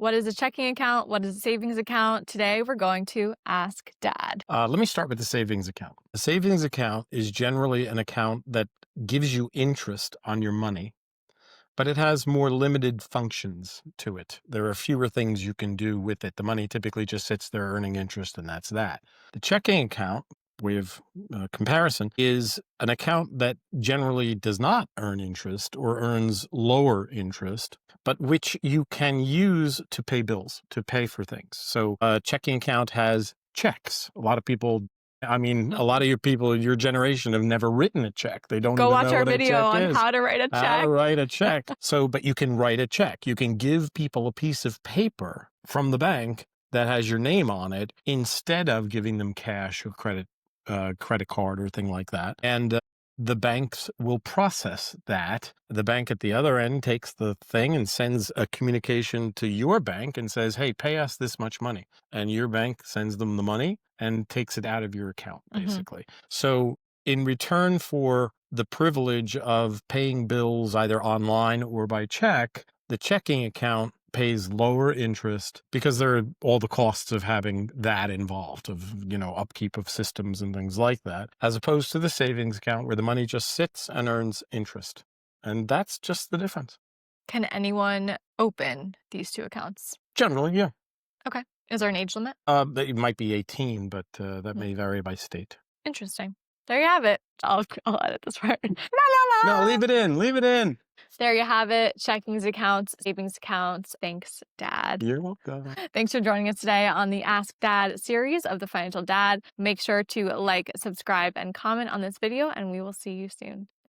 What is a checking account? What is a savings account? Today, we're going to ask Dad. Let me start with the savings account. A savings account is generally an account that gives you interest on your money, but it has more limited functions to it. There are fewer things you can do with it. The money typically just sits there earning interest, and that's that. The checking account, way of comparison, is an account that generally does not earn interest or earns lower interest, but which you can use to pay bills, to pay for things. So a checking account has checks. A lot of your people in your generation have never written a check. They don't Go even watch know our what a video check on is. how to write a How to check. write a check. But you can write a check. You can give people a piece of paper from the bank that has your name on it instead of giving them cash or credit card or thing like that. And the banks will process that. The bank at the other end takes the thing and sends a communication to your bank and says, hey, pay us this much money. And your bank sends them the money and takes it out of your account, basically. So in return for the privilege of paying bills either online or by check, the checking account pays lower interest because there are all the costs of having that involved, of upkeep of systems and things like that, as opposed to the savings account where the money just sits and earns interest. And that's just the difference. Can anyone open these two accounts? Generally, yeah. Okay. Is there an age limit? It might be 18, but that may vary by state. Interesting. There you have it. I'll edit this part. La, la, la. No, leave it in. Leave it in. There you have it. Checkings accounts, savings accounts. Thanks, Dad. You're welcome. Thanks for joining us today on the Ask Dad series of The Financial Dad. Make sure to like, subscribe, and comment on this video, and we will see you soon.